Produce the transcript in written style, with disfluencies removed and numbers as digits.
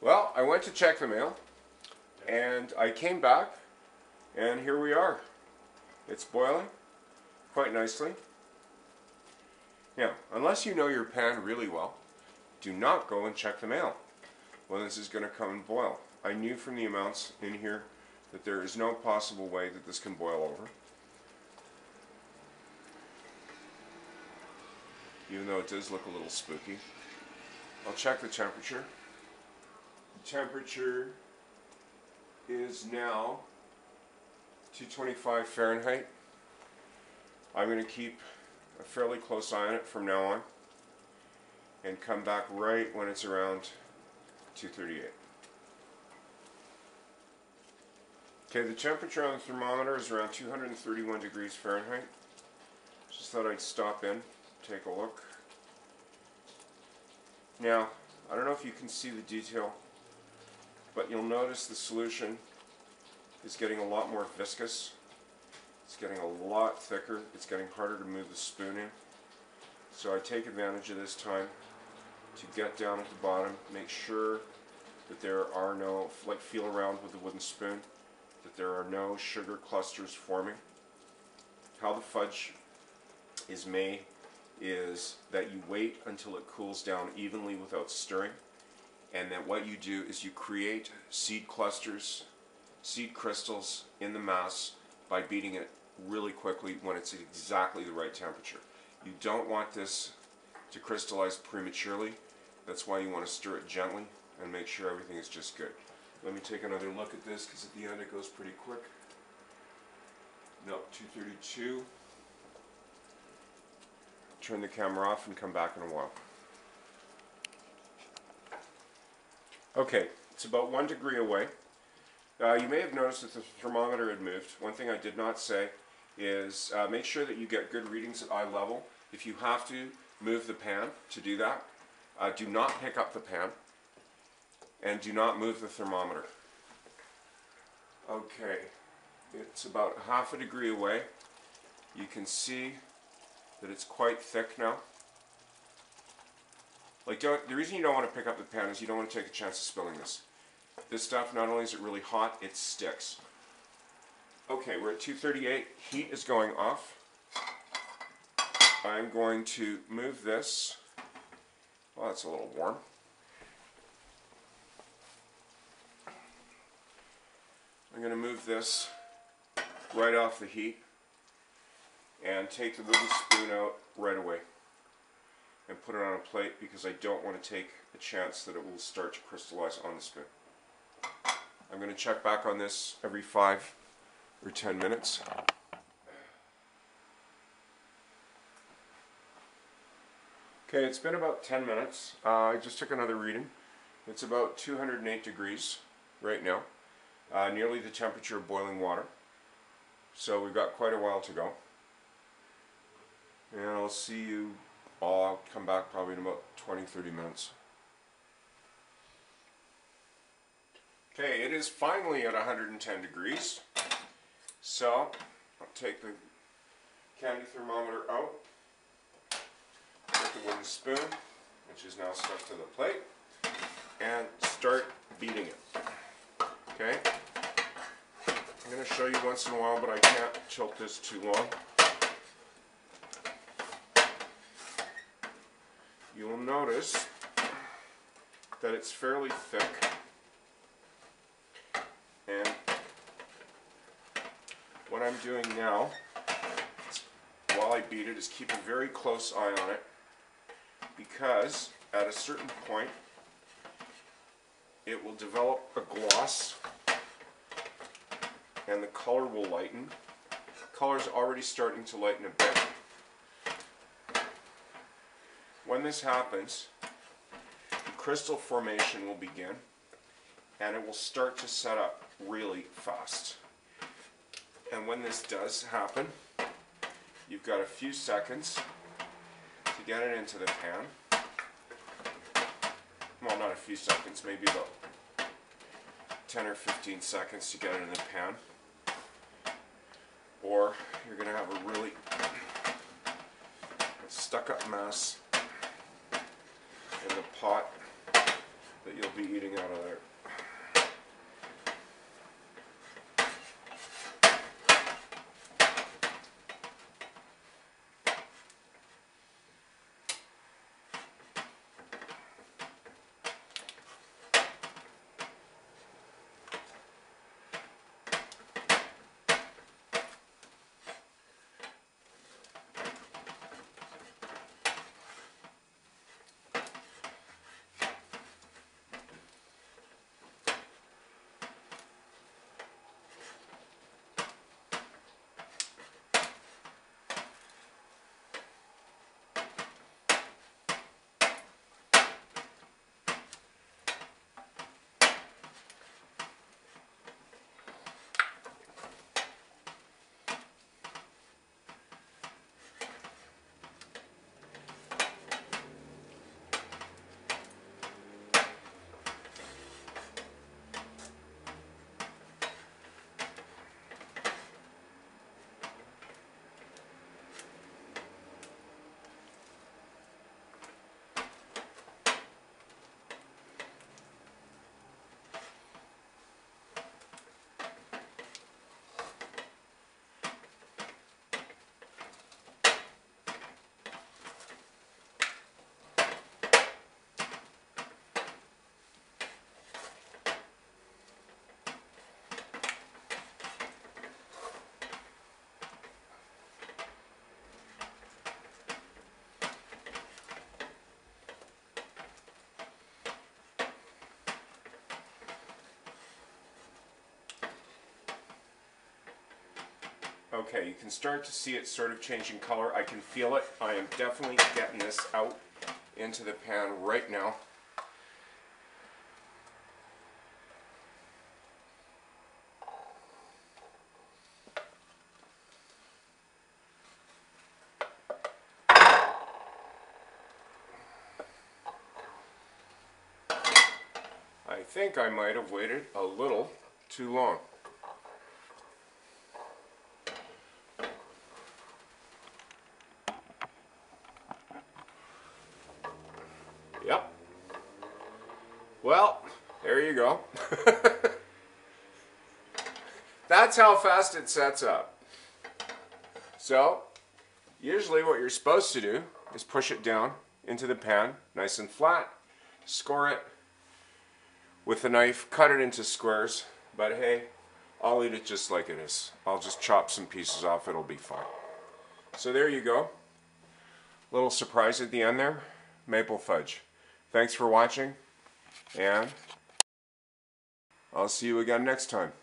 Well, I went to check the mail, and I came back, and here we are. It's boiling quite nicely. Now, unless you know your pan really well, do not go and check the mail when this is going to come and boil. I knew from the amounts in here that there is no possible way that this can boil over. Even though it does look a little spooky. I'll check the temperature. The temperature is now 225 Fahrenheit. I'm going to keep a fairly close eye on it from now on and come back right when it's around 238. Okay, the temperature on the thermometer is around 231 degrees Fahrenheit. Just thought I'd stop in, take a look. Now, I don't know if you can see the detail, but you'll notice the solution is getting a lot more viscous. It's getting a lot thicker. It's getting harder to move the spoon in. So I take advantage of this time to get down at the bottom, make sure that there are no, feel around with the wooden spoon, that there are no sugar clusters forming. How the fudge is made is that you wait until it cools down evenly without stirring, and that what you do is you create seed clusters, seed crystals in the mass by beating it really quickly when it's at exactly the right temperature. You don't want this to crystallize prematurely. That's why you want to stir it gently and make sure everything is just good. Let me take another look at this because at the end it goes pretty quick. No, 232. Turn the camera off and come back in a while. Okay, it's about 1 degree away. You may have noticed that the thermometer had moved. One thing I did not say is make sure that you get good readings at eye level. If you have to move the pan to do that, do not pick up the pan and do not move the thermometer. Okay, it's about half a degree away. You can see that it's quite thick now. The reason you don't want to pick up the pan is you don't want to take a chance of spilling this. This stuff, not only is it really hot, it sticks. Okay, we're at 238. Heat is going off. I'm going to move this. Well, that's a little warm. I'm going to move this right off the heat and take the wooden spoon out right away and put it on a plate because I don't want to take a chance that it will start to crystallize on the spoon. I'm going to check back on this every 5 or 10 minutes. Okay, it's been about 10 minutes. I just took another reading. It's about 208 degrees right now, nearly the temperature of boiling water. So we've got quite a while to go. And I'll see you all. I'll come back probably in about 20-30 minutes. Okay, it is finally at 110 degrees. So I'll take the candy thermometer out, take the wooden spoon, which is now stuck to the plate, and start beating it. Okay? I'm going to show you once in a while, but I can't tilt this too long. You will notice that it's fairly thick, and what I'm doing now while I beat it is keep a very close eye on it, because at a certain point it will develop a gloss and the color will lighten. The color is already starting to lighten a bit. When this happens, the crystal formation will begin and it will start to set up really fast. And when this does happen, you've got a few seconds to get it into the pan. Well, not a few seconds, maybe about 10 or 15 seconds to get it in the pan. Or you're going to have a really stuck up mess in the pot that you'll be eating out of there. Okay, you can start to see it sort of changing color. I can feel it. I am definitely getting this out into the pan right now. I think I might have waited a little too long. Yep. Well, there you go. That's how fast it sets up. So, usually what you're supposed to do is push it down into the pan, nice and flat, score it with a knife, cut it into squares, but hey, I'll eat it just like it is. I'll just chop some pieces off, it'll be fine. So there you go. Little surprise at the end there, maple fudge. Thanks for watching, and I'll see you again next time.